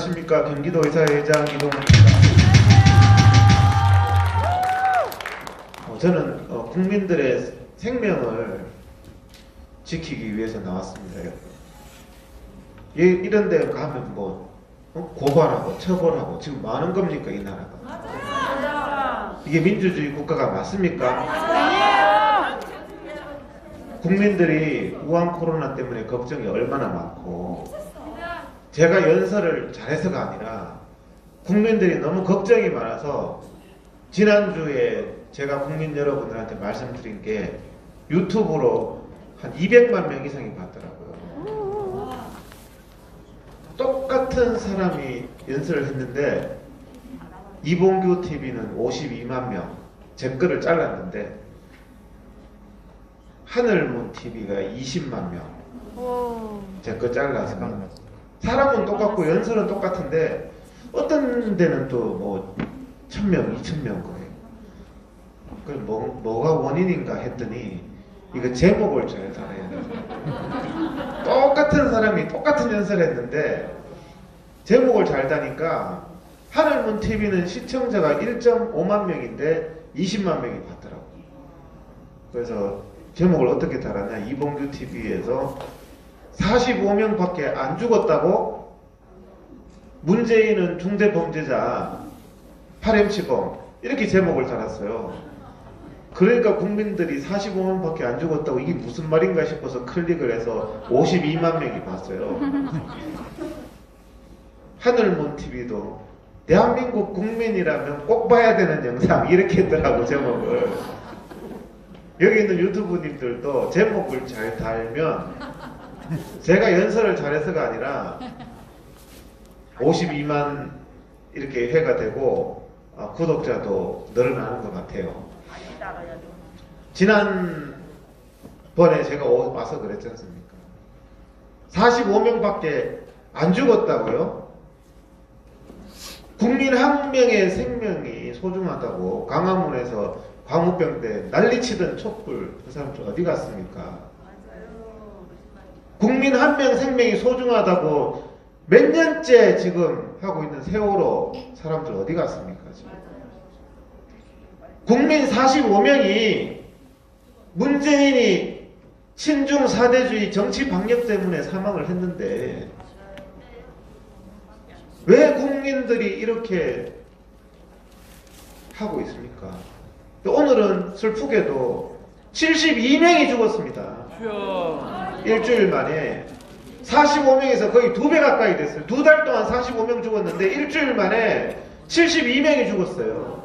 안녕하십니까. 경기도 의사회장 이동훈입니다. 저는 국민들의 생명을 지키기 위해서 나왔습니다. 이런 데 가면 고발하고 처벌하고 지금 뭐 하는 겁니까, 이 나라가? 맞아요. 이게 민주주의 국가가 맞습니까? 국민들이 우한 코로나 때문에 걱정이 얼마나 많고, 제가 연설을 잘해서가 아니라 국민들이 너무 걱정이 많아서 지난주에 제가 국민 여러분들한테 말씀드린 게 유튜브로 한 200만 명 이상이 봤더라고요. 똑같은 사람이 연설을 했는데 이봉규 TV는 52만 명 제 거를 잘랐는데 하늘문 TV가 20만 명 제 거 잘라서, 사람은 똑같고 연설은 똑같은데 어떤 데는 또 뭐 1000명, 2000명 거예요. 그럼 뭐가 원인인가 했더니 이거 제목을 잘 달아야 돼요. 똑같은 사람이 똑같은 연설을 했는데 제목을 잘 다니까 하늘문 TV는 시청자가 1.5만 명인데 20만 명이 봤더라고요. 그래서 제목을 어떻게 달았냐, 이봉규 TV에서 45명밖에 안 죽었다고? 문재인은 중대범죄자, 파렴치범, 이렇게 제목을 달았어요. 그러니까 국민들이 45명밖에 안 죽었다고 이게 무슨 말인가 싶어서 클릭을 해서 52만 명이 봤어요. 하늘문 TV도 대한민국 국민이라면 꼭 봐야 되는 영상, 이렇게 했더라고, 제목을. 여기 있는 유튜브님들도 제목을 잘 달면 제가 연설을 잘해서가 아니라 52만 이렇게 회가 되고 구독자도 늘어나는 것 같아요. 지난번에 제가 와서 그랬지 않습니까? 45명밖에 안 죽었다고요? 국민 한 명의 생명이 소중하다고 광화문에서 광우병 때 난리치던 촛불, 그 사람들 어디 갔습니까? 국민 한 명 생명이 소중하다고 몇 년째 지금 하고 있는 세월호 사람들 어디 갔습니까? 지금? 국민 45명이 문재인이 친중 사대주의 정치 방역 때문에 사망을 했는데 왜 국민들이 이렇게 하고 있습니까? 오늘은 슬프게도 72명이 죽었습니다. 일주일 만에 45명에서 거의 2배 가까이 됐어요. 2달 동안 45명 죽었는데 일주일 만에 72명이 죽었어요.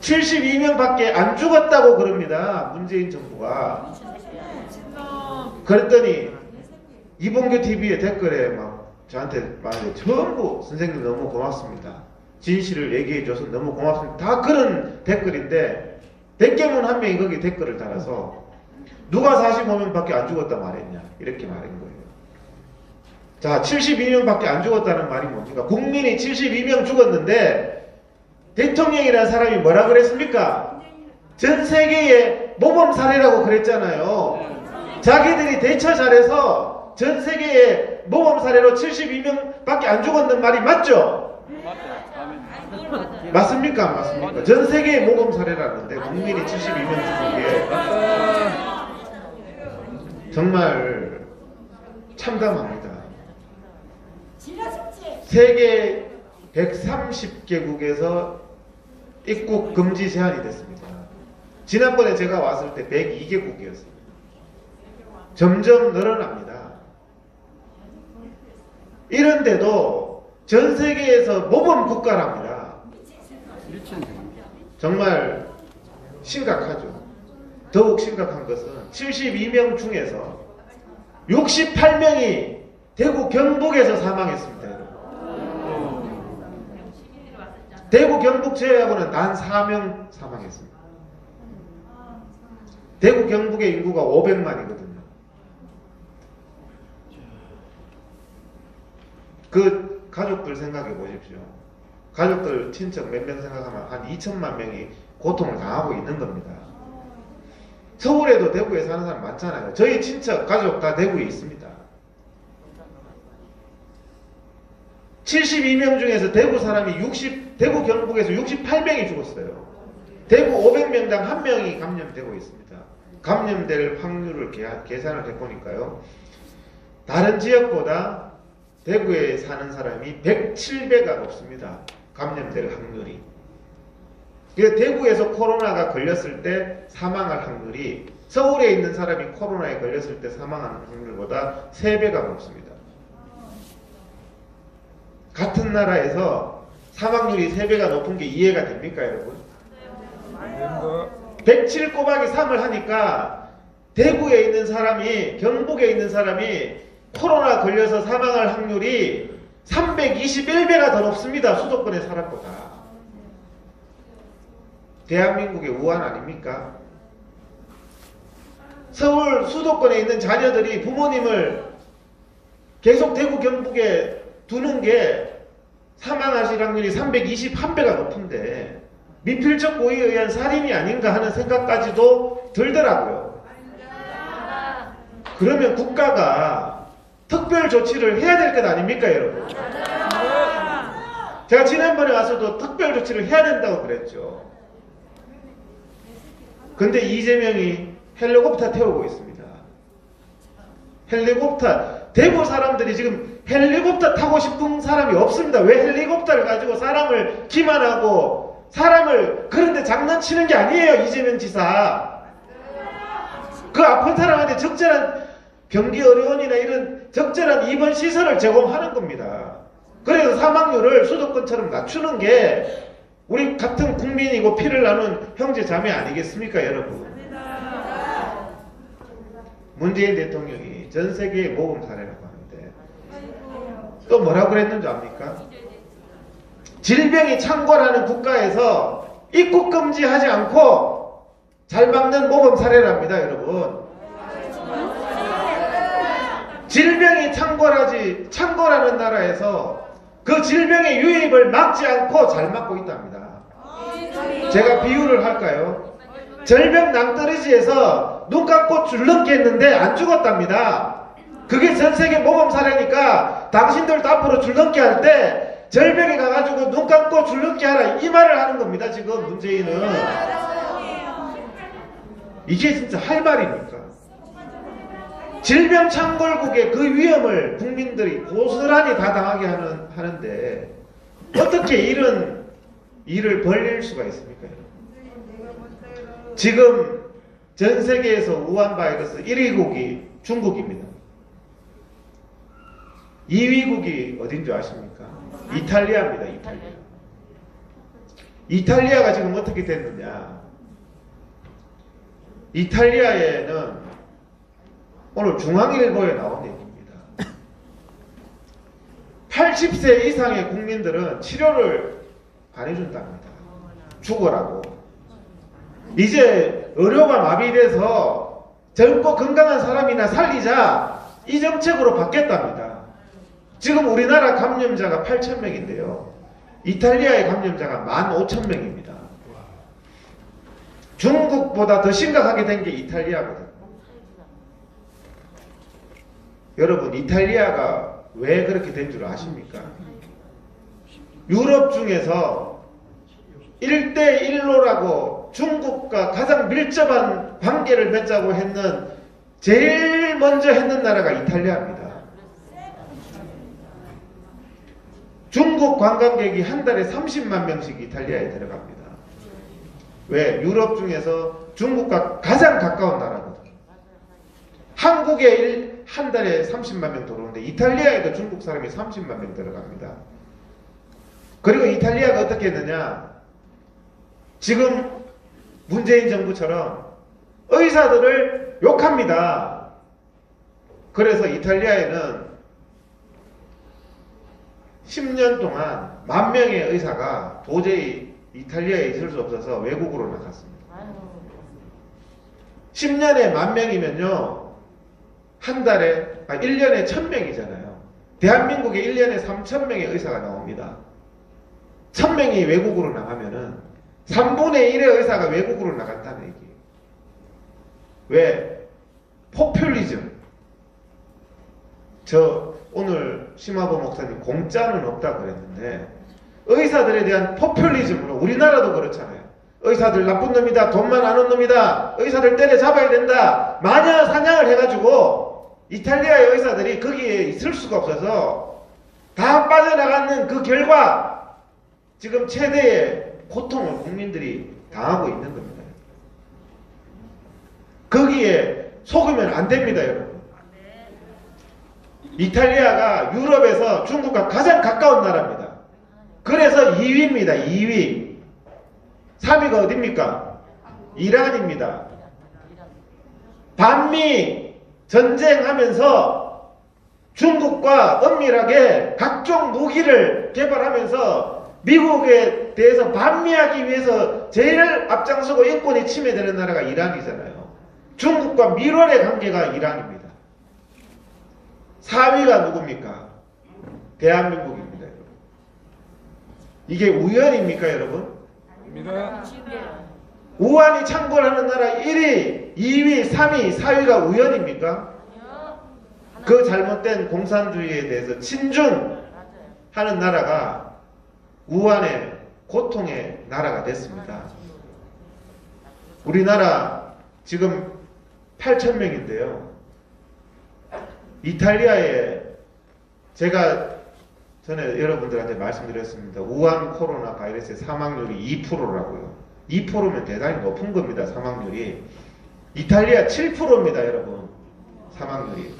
72명밖에 안 죽었다고 그럽니다, 문재인 정부가. 그랬더니 이봉규 TV의 댓글에 막 저한테 말해, 전부 선생님 너무 고맙습니다, 진실을 얘기해줘서 너무 고맙습니다, 다 그런 댓글인데 백개문 한 명이 거기 댓글을 달아서 누가 45명밖에 안 죽었다 말했냐, 이렇게 말한 거예요. 자, 72명밖에 안 죽었다는 말이 뭡니까? 국민이 72명 죽었는데 대통령이라는 사람이 뭐라 그랬습니까? 전 세계의 모범 사례라고 그랬잖아요. 자기들이 대처 잘해서 전 세계의 모범 사례로 72명밖에 안 죽었는 말이 맞죠? 맞습니까? 안 맞습니까? 전 세계의 모범 사례라는데 국민이 72명 죽은 게 정말 참담합니다. 세계 130개국에서 입국 금지 제한이 됐습니다. 지난번에 제가 왔을 때 102개국이었습니다. 점점 늘어납니다. 이런데도 전 세계에서 모범 국가랍니다. 정말 심각하죠. 더욱 심각한 것은 72명 중에서 68명이 대구 경북에서 사망했습니다. 대구 경북 제외하고는 단 4명 사망했습니다. 대구 경북의 인구가 500만이거든요. 그 가족들 생각해 보십시오. 가족들 친척 몇 명 생각하면 한 2천만 명이 고통을 당하고 있는 겁니다. 서울에도 대구에 사는 사람 많잖아요. 저희 친척 가족 다 대구에 있습니다. 72명 중에서 대구 사람이 대구 경북에서 68명이 죽었어요. 대구 500명당 1명이 감염되고 있습니다. 감염될 확률을 계산을 해보니까요. 다른 지역보다 대구에 사는 사람이 107배가 높습니다. 감염될 확률이. 대구에서 코로나가 걸렸을 때 사망할 확률이 서울에 있는 사람이 코로나에 걸렸을 때 사망하는 확률보다 3배가 높습니다. 같은 나라에서 사망률이 3배가 높은 게 이해가 됩니까, 여러분? 107 곱하기 3을 하니까 대구에 있는 사람이, 경북에 있는 사람이 코로나 걸려서 사망할 확률이 321배가 더 높습니다. 수도권의 사람보다. 대한민국의 우한 아닙니까? 서울 수도권에 있는 자녀들이 부모님을 계속 대구 경북에 두는 게 사망하실 확률이 321배가 높은데 미필적 고의에 의한 살인이 아닌가 하는 생각까지도 들더라고요. 그러면 국가가 특별 조치를 해야 될 것 아닙니까, 여러분? 제가 지난번에 와서도 특별 조치를 해야 된다고 그랬죠. 근데 이재명이 헬리콥터 태우고 있습니다. 헬리콥터, 대구 사람들이 지금 헬리콥터 타고 싶은 사람이 없습니다. 왜 헬리콥터를 가지고 사람을 기만하고 사람을 그런데 장난치는 게 아니에요, 이재명 지사. 그 아픈 사람한테 적절한 경기 의료원이나 이런 적절한 입원 시설을 제공하는 겁니다. 그래서 사망률을 수도권처럼 낮추는 게 우리 같은 국민이고 피를 나눈 형제 자매 아니겠습니까, 여러분? 문재인 대통령이 전 세계의 모범 사례라고 하는데 또 뭐라고 그랬는 줄 압니까? 질병이 창궐하는 국가에서 입국 금지하지 않고 잘 막는 모범 사례랍니다, 여러분. 질병이 창궐하는 나라에서 그 질병의 유입을 막지 않고 잘 막고 있답니다. 제가 비유를 할까요? 절벽 낭떠러지에서 눈 감고 줄넘기 했는데 안 죽었답니다. 그게 전 세계 모범 사례니까 당신들도 앞으로 줄넘기 할 때 절벽에 가가지고 눈 감고 줄넘기 하라, 이 말을 하는 겁니다. 지금 문재인은. 이게 진짜 할 말입니까? 질병 창궐국의 그 위험을 국민들이 고스란히 다 당하게 하는데 어떻게 이런 일을 벌릴 수가 있습니까? 지금 전 세계에서 우한 바이러스 1위국이 중국입니다. 2위국이 어딘 줄 아십니까? 이탈리아입니다. 이탈리아가 지금 어떻게 됐느냐? 이탈리아에는 오늘 중앙일보에 나온 얘기입니다. 80세 이상의 국민들은 치료를 안 해준답니다. 죽어라고. 이제 의료가 마비돼서 젊고 건강한 사람이나 살리자, 이 정책으로 바뀌었답니다. 지금 우리나라 감염자가 8,000명인데요. 이탈리아의 감염자가 15,000명입니다. 중국보다 더 심각하게 된 게 이탈리아거든요. 여러분, 이탈리아가 왜 그렇게 된 줄 아십니까? 유럽 중에서 1대1로라고 중국과 가장 밀접한 관계를 맺자고 했는, 제일 먼저 했는 나라가 이탈리아입니다. 중국 관광객이 한 달에 30만 명씩 이탈리아에 들어갑니다. 왜? 유럽 중에서 중국과 가장 가까운 나라거든요. 한국에 한 달에 30만 명 들어오는데 이탈리아에도 중국 사람이 30만 명 들어갑니다. 그리고 이탈리아가 어떻게 했느냐? 지금 문재인 정부처럼 의사들을 욕합니다. 그래서 이탈리아에는 10년 동안 10,000명의 의사가 도저히 이탈리아에 있을 수 없어서 외국으로 나갔습니다. 10년에 10,000명이면요, 한 달에, 1년에 1,000명이잖아요. 대한민국에 1년에 3,000명의 의사가 나옵니다. 1,000명이 외국으로 나가면은 3분의 1의 의사가 외국으로 나갔다는 얘기예요. 왜? 포퓰리즘. 오늘 심화보 목사님 공짜는 없다 그랬는데 의사들에 대한 포퓰리즘으로 우리나라도 그렇잖아요. 의사들 나쁜 놈이다. 돈만 아는 놈이다. 의사들 때려잡아야 된다. 마녀 사냥을 해가지고 이탈리아의 의사들이 거기에 있을 수가 없어서 다 빠져나가는 그 결과 지금 최대의 고통을 국민들이 당하고 있는 겁니다. 거기에 속으면 안 됩니다, 여러분. 이탈리아가 유럽에서 중국과 가장 가까운 나라입니다. 그래서 2위입니다. 2위. 3위가 어딥니까? 이란입니다. 반미 전쟁하면서 중국과 은밀하게 각종 무기를 개발하면서 미국에 대해서 반미하기 위해서 제일 앞장서고 인권이 침해되는 나라가 이란이잖아요. 중국과 밀월의 관계가 이란입니다. 4위가 누굽니까? 대한민국입니다. 이게 우연입니까, 여러분? 우한이 창궐하는 나라 1위, 2위, 3위, 4위가 우연입니까? 그 잘못된 공산주의에 대해서 친중하는 나라가 우한의 고통의 나라가 됐습니다. 우리나라 지금 8,000명인데요. 이탈리아에 제가 전에 여러분들한테 말씀드렸습니다. 우한 코로나 바이러스의 사망률이 2%라고요. 2%면 대단히 높은 겁니다. 사망률이. 이탈리아 7%입니다. 여러분. 사망률이.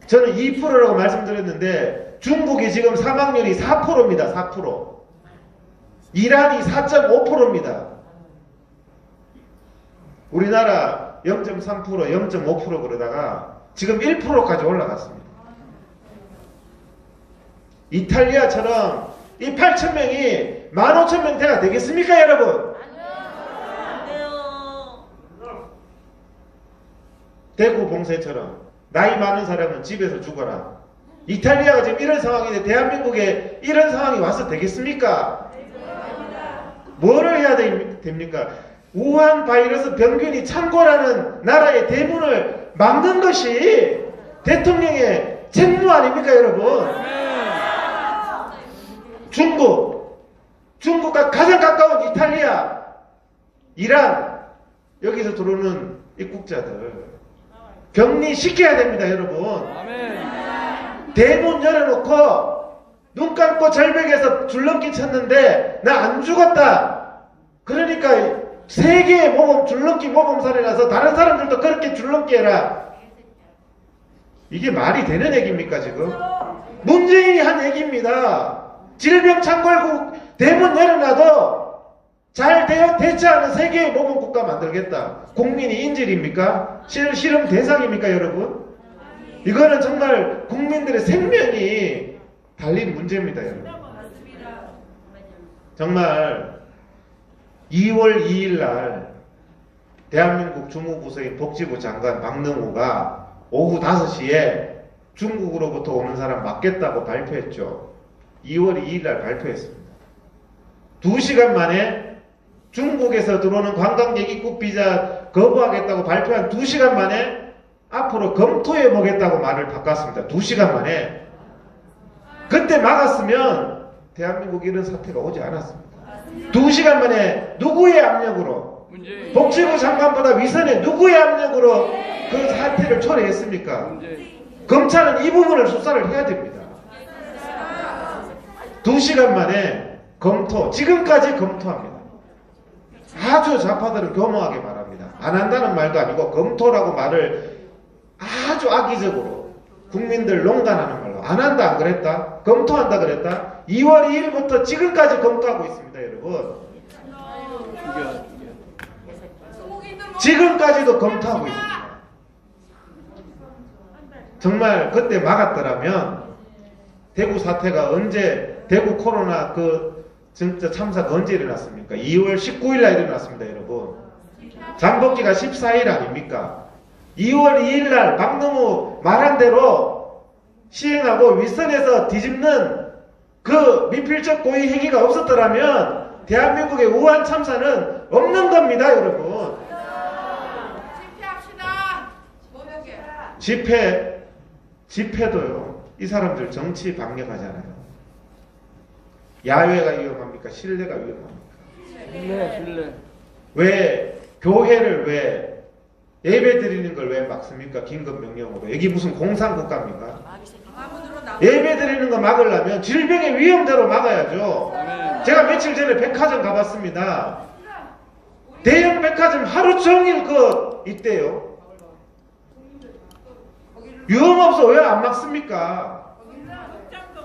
저는 2%라고 말씀드렸는데 중국이 지금 사망률이 4%입니다. 4%. 이란이 4.5%입니다. 우리나라 0.3%, 0.5% 그러다가 지금 1%까지 올라갔습니다. 이탈리아처럼 이 8,000명이 15,000명대가 되겠습니까, 여러분? 아니요. 대구 봉쇄처럼 나이 많은 사람은 집에서 죽어라. 이탈리아가 지금 이런 상황인데 대한민국에 이런 상황이 와서 되겠습니까? 뭐를 해야 됩니까? 우한 바이러스 병균이 창궐하는 나라의 대문을 막는 것이 대통령의 책무 아닙니까, 여러분? 중국과 가장 가까운 이탈리아, 이란, 여기서 들어오는 입국자들 격리시켜야 됩니다, 여러분. 대문 열어놓고 눈 감고 절벽에서 줄넘기 쳤는데 나 안 죽었다. 그러니까 세계의 모범, 줄넘기 모범사례 나서 다른 사람들도 그렇게 줄넘기 해라. 이게 말이 되는 얘기입니까, 지금? 문재인이 한 얘기입니다. 질병 창궐국 대문 열어놔도 잘 대처하는 세계의 모범 국가 만들겠다. 국민이 인질입니까? 실험 대상입니까, 여러분? 이거는 정말 국민들의 생명이 달린 문제입니다, 여러분. 정말 2월 2일 날 대한민국 주무부서인 복지부 장관 박능우가 오후 5시에 중국으로부터 오는 사람 막겠다고 발표했죠. 2월 2일 날 발표했습니다. 2시간 만에 중국에서 들어오는 관광객 입국 비자 거부하겠다고 발표한 2시간 만에 앞으로 검토해 보겠다고 말을 바꿨습니다. 2시간 만에. 그때 막았으면 대한민국에 이런 사태가 오지 않았습니다. 2시간 만에 누구의 압력으로, 복지부 장관보다 위선의 누구의 압력으로 그 사태를 초래했습니까? 검찰은 이 부분을 수사를 해야 됩니다. 2시간 만에 검토, 지금까지 검토합니다. 아주 좌파들은 교묘하게 말합니다. 안 한다는 말도 아니고 검토라고 말을 아주 악의적으로 국민들 농간하는 말로 안 한다 안 그랬다? 검토한다 그랬다? 2월 2일부터 지금까지 검토하고 있습니다, 여러분. 지금까지도 검토하고 있습니다. 정말 그때 막았더라면 대구 사태가 언제, 대구 코로나 진짜 참사가 언제 일어났습니까? 2월 19일 날 일어났습니다, 여러분. 잠복기가 14일 아닙니까? 2월 2일 날 박능우 말한 대로 시행하고 윗선에서 뒤집는 그 미필적 고의 행위가 없었더라면 대한민국의 우한 참사는 없는 겁니다, 여러분. 집회 집회도요. 이 사람들 정치 방역하잖아요. 야외가 위험합니까? 실내가 위험합니까? 실내. 왜 교회를 왜 예배 드리는 걸 왜 막습니까? 긴급 명령으로. 여기 무슨 공산국가입니까? 예배 드리는 거 막으려면 질병의 위험대로 막아야죠. 제가 며칠 전에 백화점 가봤습니다. 대형 백화점 하루 종일 있대요. 유흥업소 왜 안 막습니까?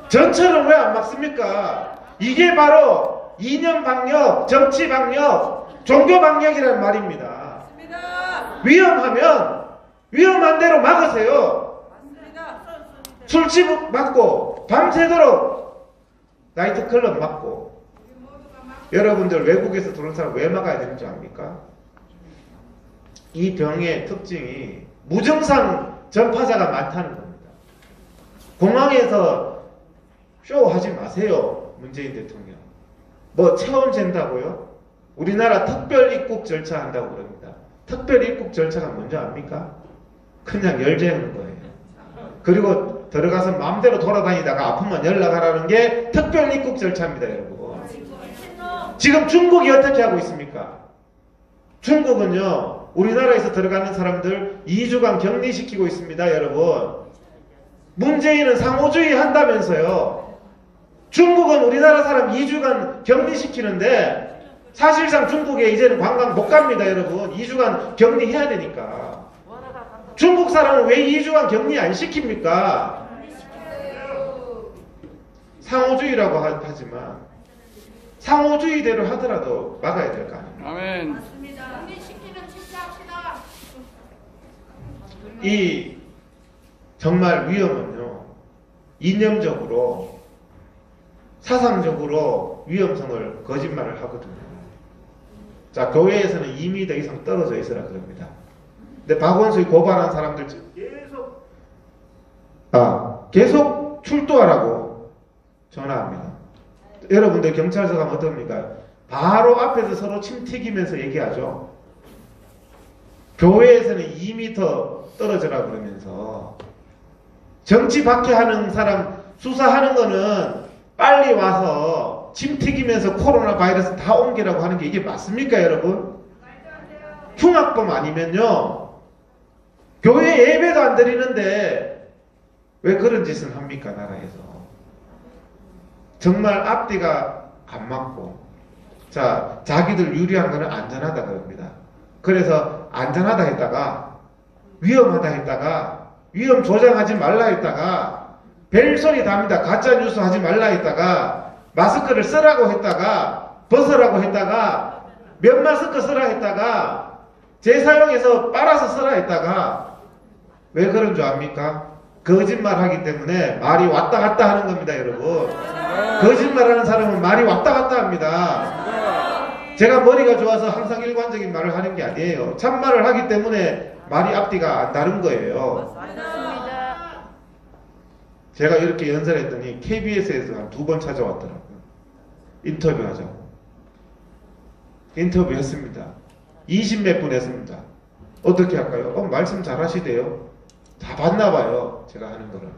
전철은 왜 안 막습니까? 이게 바로 이념 방역, 정치 방역, 종교 방역이라는 말입니다. 위험하면 위험한 대로 막으세요. 술집 막고 밤새도록 나이트클럽 막고. 여러분들 외국에서 들어온 사람 왜 막아야 되는 줄 압니까? 이 병의 특징이 무증상 전파자가 많다는 겁니다. 공항에서 쇼하지 마세요. 문재인 대통령. 뭐 체험 잰다고요? 우리나라 특별 입국 절차 한다고 그럽니다. 특별 입국 절차가 뭔지 압니까? 그냥 열재하는 거예요. 그리고 들어가서 마음대로 돌아다니다가 아프면 연락하라는 게 특별 입국 절차입니다, 여러분. 지금 중국이 어떻게 하고 있습니까? 중국은요, 우리나라에서 들어가는 사람들 2주간 격리시키고 있습니다, 여러분. 문재인은 상호주의 한다면서요. 중국은 우리나라 사람 2주간 격리시키는데 사실상 중국에 이제는 관광 못 갑니다, 여러분. 2주간 격리해야 되니까. 중국 사람은 왜 2주간 격리 안 시킵니까? 상호주의라고 하지만 상호주의대로 하더라도 막아야 될 거 아닙니까? 아멘. 이 정말 위험은요, 이념적으로 사상적으로 위험성을 거짓말을 하거든요. 자, 교회에서는 2m 이상 떨어져 있으라 그럽니다. 근데 박원순이 고발한 사람들 계속 출두하라고 전화합니다. 여러분들 경찰서 가면 어떻습니까? 바로 앞에서 서로 침 튀기면서 얘기하죠. 교회에서는 2m 떨어져라 그러면서 정치 박해하는 사람 수사하는 거는 빨리 와서 침 튀기면서 코로나 바이러스 다 옮기라고 하는 게 이게 맞습니까, 여러분? 흉악범 아니면요, 교회 예배도 안 드리는데 왜 그런 짓을 합니까, 나라에서? 정말 앞뒤가 안 맞고, 자, 자기들 유리한 거는 안전하다 그럽니다. 그래서 안전하다 했다가 위험하다 했다가 위험 조장하지 말라 했다가 벨소리 답니다. 가짜뉴스 하지 말라 했다가 마스크를 쓰라고 했다가 벗으라고 했다가 면 마스크 쓰라 했다가 재사용해서 빨아서 쓰라 했다가 왜 그런 줄 압니까? 거짓말 하기 때문에 말이 왔다 갔다 하는 겁니다, 여러분. 거짓말하는 사람은 말이 왔다 갔다 합니다. 제가 머리가 좋아서 항상 일관적인 말을 하는 게 아니에요. 참말을 하기 때문에 말이 앞뒤가 안 다른 거예요. 제가 이렇게 연설했더니 KBS에서 한 2번 찾아왔더라고요. 인터뷰하자고. 인터뷰했습니다. 20몇 분 했습니다. 어떻게 할까요? 말씀 잘 하시대요. 다 봤나봐요, 제가 하는 거를.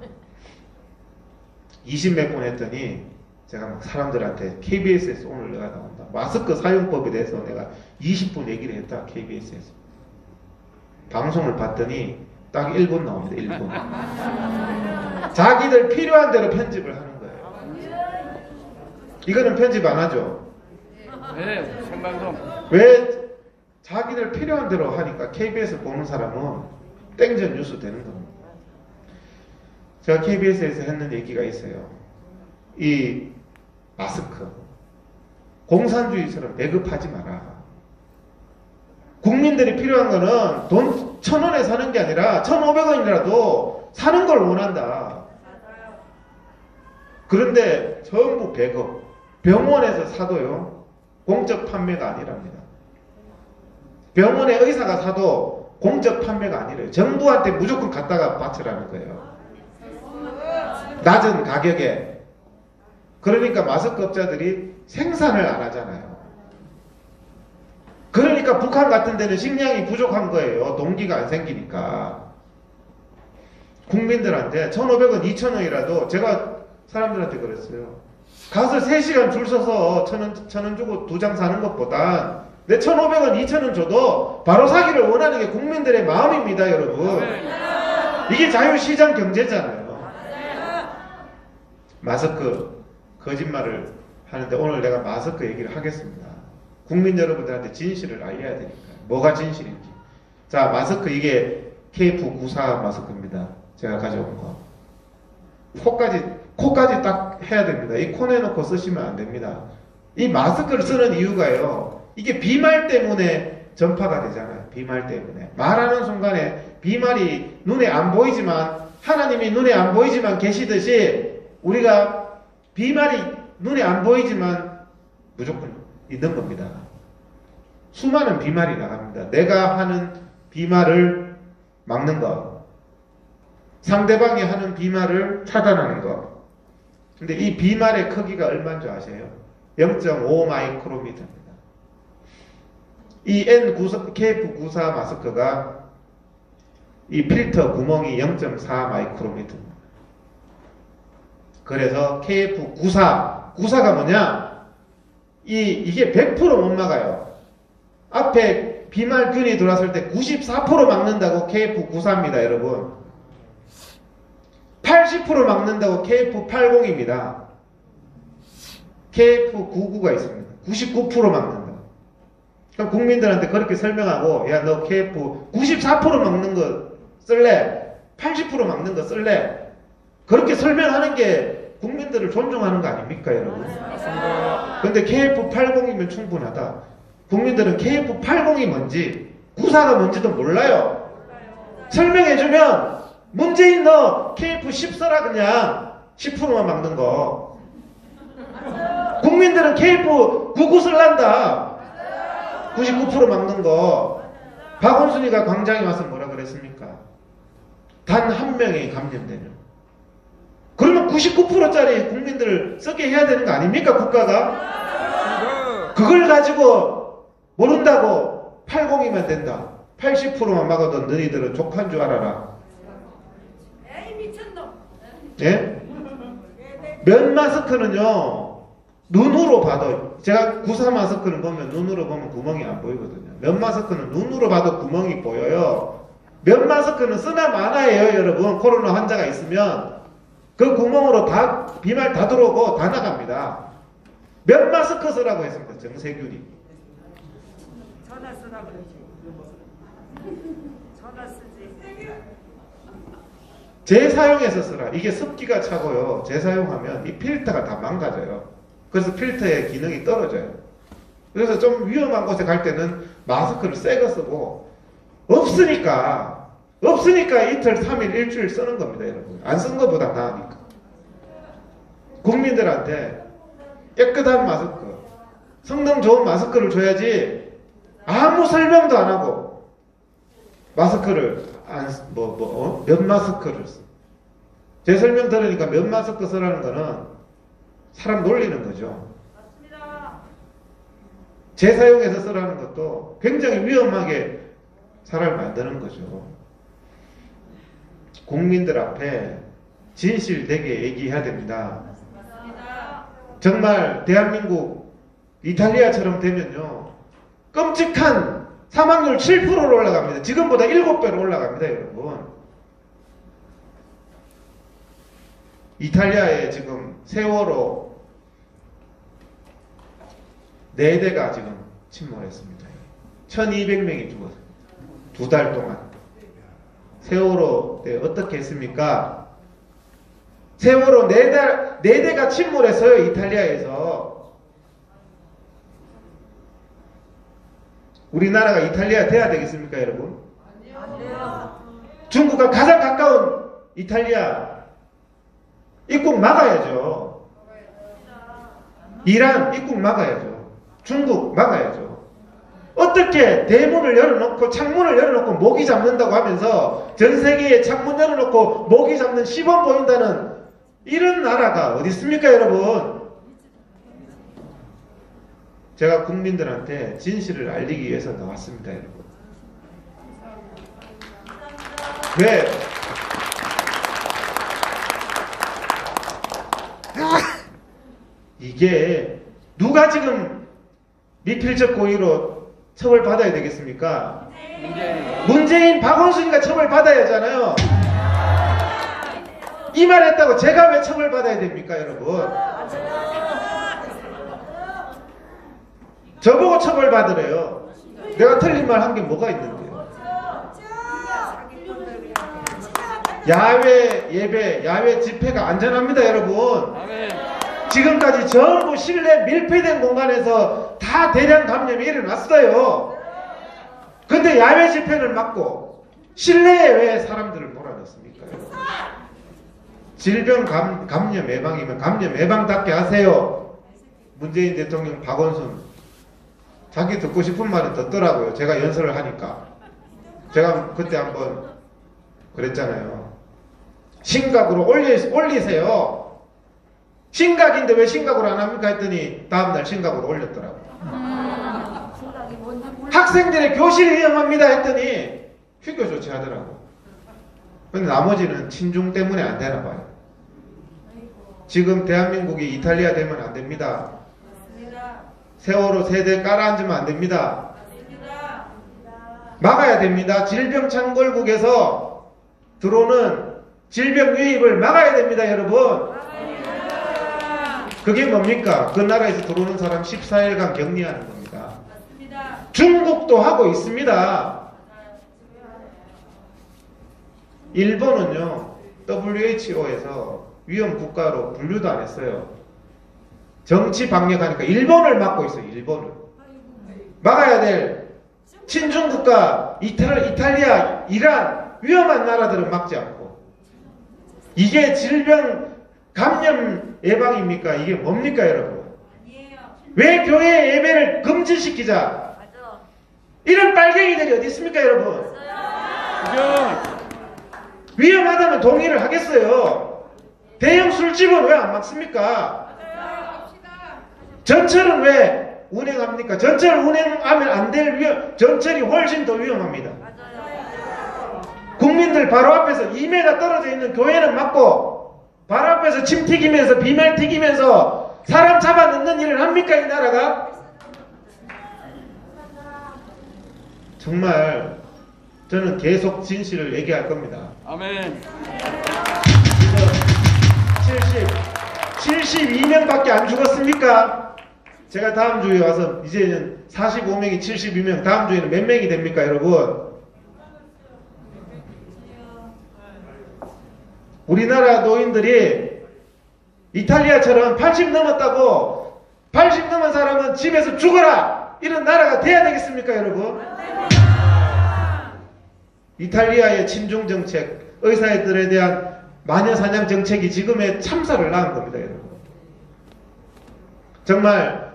20몇 분 했더니 제가 막 사람들한테 KBS에서 오늘 내가 나온다, 마스크 사용법에 대해서 내가 20분 얘기를 했다, KBS에서. 방송을 봤더니 딱 1분 나옵니다. 1분. 자기들 필요한 대로 편집을 하는 거예요. 이거는 편집 안 하죠? 네, 생방송. 왜? 자기들 필요한 대로 하니까 KBS 보는 사람은 땡전 뉴스 되는 겁니다. 제가 KBS에서 했는 얘기가 있어요. 이 마스크 공산주의처럼 배급하지 마라. 국민들이 필요한 거는 돈 1,000원에 사는 게 아니라 1,500원이라도 사는 걸 원한다. 그런데 전부 배급. 병원에서 사도요, 공적 판매가 아니랍니다. 병원에 의사가 사도 공적 판매가 아니래요. 정부한테 무조건 갖다가 바치라는 거예요. 낮은 가격에. 그러니까 마스크 업자들이 생산을 안 하잖아요. 그러니까 북한 같은 데는 식량이 부족한 거예요. 동기가 안 생기니까. 국민들한테 1,500원, 2,000원이라도 제가 사람들한테 그랬어요. 가서 3시간 줄 서서 1,000원 주고 2장 사는 것보단 내 1,500원, 2,000원 줘도 바로 사기를 원하는 게 국민들의 마음입니다, 여러분. 이게 자유시장 경제잖아요. 마스크 거짓말을 하는데 오늘 내가 마스크 얘기를 하겠습니다. 국민 여러분들한테 진실을 알려야 되니까. 뭐가 진실인지. 자, 마스크 이게 KF94 마스크입니다. 제가 가져온 거. 코까지 딱 해야 됩니다. 이 코 내놓고 쓰시면 안 됩니다. 이 마스크를 쓰는 이유가요. 이게 비말 때문에 전파가 되잖아요. 비말 때문에. 말하는 순간에 비말이 눈에 안 보이지만 하나님이 눈에 안 보이지만 계시듯이 우리가 비말이 눈에 안 보이지만 무조건 있는 겁니다. 수많은 비말이 나갑니다. 내가 하는 비말을 막는 것. 상대방이 하는 비말을 차단하는 것. 근데 이 비말의 크기가 얼마인 줄 아세요? 0.5 마이크로미터입니다. 이 KF94 마스크가 이 필터 구멍이 0.4 마이크로미터입니다. 그래서 KF94, 94가 뭐냐? 이게 100% 못 막아요. 앞에 비말균이 들어왔을 때 94% 막는다고 KF94입니다, 여러분. 80% 막는다고 KF80입니다. KF99가 있습니다. 99% 막는다. 그럼 국민들한테 그렇게 설명하고, 야, 너 KF 94% 막는 거 쓸래? 80% 막는 거 쓸래? 그렇게 설명하는 게 국민들을 존중하는 거 아닙니까, 여러분? 근데 KF80이면 충분하다. 국민들은 KF80이 뭔지, 94가 뭔지도 몰라요. 설명해주면 문재인 너 KF10 써라 그냥 10%만 막는 거. 국민들은 KF99 쓸란다. 99% 막는 거. 박원순이가 광장에 와서 뭐라 그랬습니까? 단 한 명이 감염되면. 그러면 99%짜리 국민들을 쓰게 해야 되는 거 아닙니까, 국가가? 그걸 가지고 모른다고 80이면 된다. 80%만 막아도 너희들은 족한 줄 알아라. 예? 면 마스크는요, 눈으로 봐도, 제가 94 마스크를 보면 눈으로 보면 구멍이 안 보이거든요. 면 마스크는 눈으로 봐도 구멍이 보여요. 면 마스크는 쓰나 마나예요, 여러분. 코로나 환자가 있으면 그 구멍으로 다 비말 다 들어오고 다 나갑니다. 면 마스크 쓰라고 했습니다, 정세균이. 전화 쓰라고 그러지. 전화 쓰지. 재사용해서 쓰라. 이게 습기가 차고요. 재사용하면 이 필터가 다 망가져요. 그래서 필터의 기능이 떨어져요. 그래서 좀 위험한 곳에 갈 때는 마스크를 새 거 쓰고, 없으니까 이틀, 3일, 일주일 쓰는 겁니다, 여러분. 안 쓴 것보다 나으니까. 국민들한테 깨끗한 마스크, 성능 좋은 마스크를 줘야지 아무 설명도 안 하고 마스크를 면 마스크를 써. 제 설명 들으니까 면 마스크 쓰라는 거는 사람 놀리는 거죠. 맞습니다. 재사용해서 쓰라는 것도 굉장히 위험하게 사람을 만드는 거죠. 국민들 앞에 진실되게 얘기해야 됩니다. 맞습니다. 정말 대한민국 이탈리아처럼 되면요, 끔찍한 사망률 7%로 올라갑니다. 지금보다 7배로 올라갑니다, 여러분. 이탈리아에 지금 세월호 4대가 지금 침몰했습니다. 1200명이 죽었습니다. 2달 동안. 세월호 때 어떻게 했습니까? 세월호 4대가 침몰했어요, 이탈리아에서. 우리나라가 이탈리아 돼야 되겠습니까, 여러분? 아니요. 중국과 가장 가까운 이탈리아 입국 막아야죠. 이란 입국 막아야죠. 중국 막아야죠. 어떻게 대문을 열어놓고 창문을 열어놓고 모기 잡는다고 하면서 전 세계에 창문 열어놓고 모기 잡는 시범 보인다는 이런 나라가 어디 있습니까, 여러분? 제가 국민들한테 진실을 알리기 위해서 나왔습니다, 여러분. 왜? 이게 누가 지금 미필적 고의로 처벌받아야 되겠습니까? 문재인, 박원순이가 처벌받아야 하잖아요. 이 말 했다고 제가 왜 처벌받아야 됩니까, 여러분? 저보고 처벌받으래요. 내가 틀린 말 한 게 뭐가 있는데요? 야외 예배, 야외 집회가 안전합니다, 여러분. 아멘. 지금까지 전부 실내 밀폐된 공간에서 다 대량 감염이 일어났어요. 근데 야외 집회를 막고 실내에 왜 사람들을 몰아넣습니까? 질병 감염 예방이면 감염 예방답게 하세요. 문재인 대통령, 박원순 자기 듣고 싶은 말은 듣더라고요. 제가 연설을 하니까. 제가 그때 한번 그랬잖아요. 심각으로 올리세요. 심각인데 왜 심각으로 안 합니까? 했더니 다음날 심각으로 올렸더라고요. 학생들의 교실이 위험합니다 했더니 휴교 조치하더라고요. 근데 나머지는 친중 때문에 안 되나 봐요. 지금 대한민국이 이탈리아 되면 안 됩니다. 세월호 세대 깔아앉으면 안 됩니다. 막아야 됩니다. 질병창궐국에서 들어오는 질병 유입을 막아야 됩니다, 여러분. 그게 뭡니까? 그 나라에서 들어오는 사람 14일간 격리하는 겁니다. 중국도 하고 있습니다. 일본은요, WHO에서 위험 국가로 분류도 안 했어요. 정치 방역하니까 일본을 막고 있어요. 일본을 막아야 될 친중 국가 이탈리아, 이란 위험한 나라들은 막지 않고. 이게 질병 감염 예방입니까? 이게 뭡니까, 여러분? 왜 교회 예배를 금지시키자? 이런 빨갱이들이 어디 있습니까, 여러분? 위험하다면 동의를 하겠어요. 대형 술집은 왜 안 막습니까? 전철은 왜 운행합니까? 전철 운행하면 안 될 전철이 훨씬 더 위험합니다. 국민들 바로 앞에서 2m 떨어져 있는 교회는 막고 바로 앞에서 침 튀기면서 비말 튀기면서 사람 잡아 넣는 일을 합니까, 이 나라가? 정말 저는 계속 진실을 얘기할 겁니다. 아멘. 지금 72명밖에 안 죽었습니까? 제가 다음 주에 와서 이제는 45명이 72명, 다음 주에는 몇 명이 됩니까, 여러분? 우리나라 노인들이 이탈리아처럼 80 넘었다고 80 넘은 사람은 집에서 죽어라! 이런 나라가 돼야 되겠습니까, 여러분? 이탈리아의 친중 정책, 의사들에 대한 마녀 사냥 정책이 지금의 참사를 낳은 겁니다, 여러분. 정말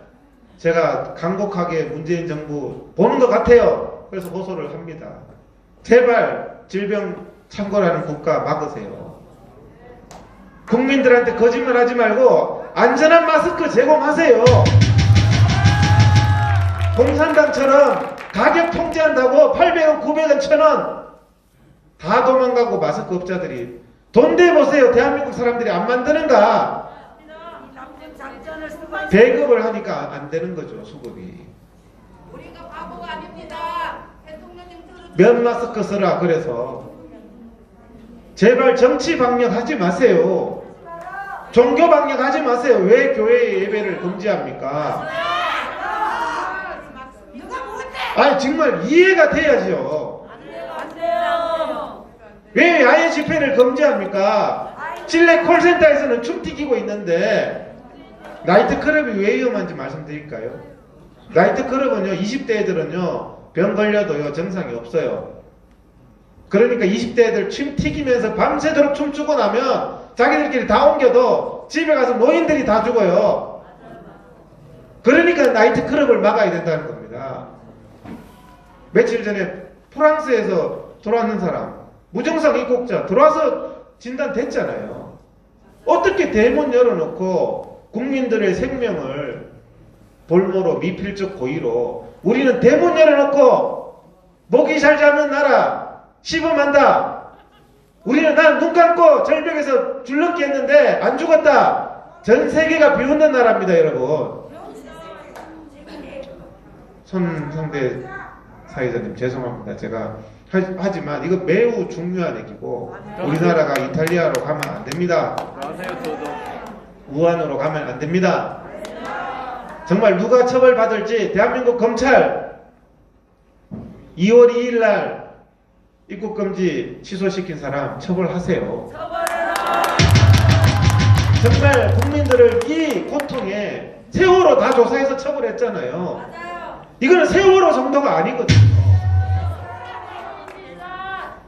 제가 간곡하게 문재인 정부 보는 것 같아요. 그래서 호소를 합니다. 제발 질병 창궐하는 국가 막으세요. 국민들한테 거짓말하지 말고 안전한 마스크 제공하세요. 공산당처럼 가격 통제한다고 800원, 900원, 1000원 다 도망가고 마스크 업자들이 돈 대보세요. 대한민국 사람들이 안 만드는가? 배급을 하니까 안 되는 거죠, 수급이. 우리가 바보가 아닙니다. 대통령님 면 마스크 쓰라. 그래서 제발 정치 방역하지 마세요. 종교 방역하지 마세요. 왜 교회의 예배를 금지합니까? 아니 정말 이해가 돼야죠. 안 돼요. 왜 야외 집회를 금지합니까? 실내 콜센터에서는 춤 튀기고 있는데 나이트클럽이 왜 위험한지 말씀드릴까요? 나이트클럽은요, 20대 애들은요, 병 걸려도요, 정상이 없어요. 그러니까 20대 애들 춤 튀기면서 밤새도록 춤추고 나면 자기들끼리 다 옮겨도 집에 가서 노인들이 다 죽어요. 그러니까 나이트클럽을 막아야 된다는 겁니다. 며칠 전에 프랑스에서 돌아왔는 사람, 무증상 입국자 들어와서 진단됐잖아요. 어떻게 대문 열어놓고 국민들의 생명을 볼모로 미필적 고의로 우리는 대문 열어놓고 먹이 살지 않는 나라 시범한다. 우리는 난 눈 감고 절벽에서 줄넘기 했는데 안 죽었다. 전 세계가 비웃는 나라입니다, 여러분. 손성대 사회자님 죄송합니다. 제가 하지만 이거 매우 중요한 얘기고 우리나라가 이탈리아로 가면 안 됩니다. 안녕하세요, 저도. 우한으로 가면 안 됩니다. 정말 누가 처벌받을지 대한민국 검찰 2월 2일 날 입국금지 취소시킨 사람 처벌하세요. 정말 국민들을 이 고통에 세월호 다 조사해서 처벌했잖아요. 이거는 세월호 정도가 아니거든요.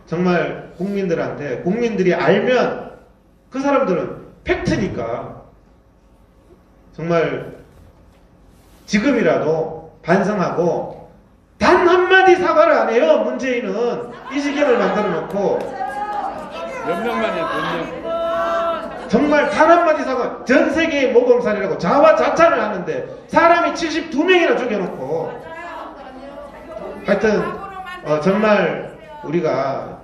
정말 국민들한테 국민들이 알면 그 사람들은 팩트니까 정말 지금이라도 반성하고 단 한마디 사과를 안 해요. 문재인은 이 지경을 만들어 놓고 몇 명만이야, 몇 명. 정말 단 한마디 사과, 전 세계의 모범사례라고 자화자찬을 하는데 사람이 72명이나 죽여놓고 하여튼 정말 우리가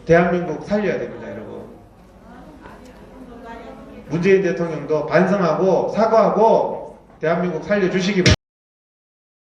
대한민국 살려야 됩니다, 여러분. 문재인 대통령도 반성하고 사과하고 대한민국 살려주시기 바랍니다.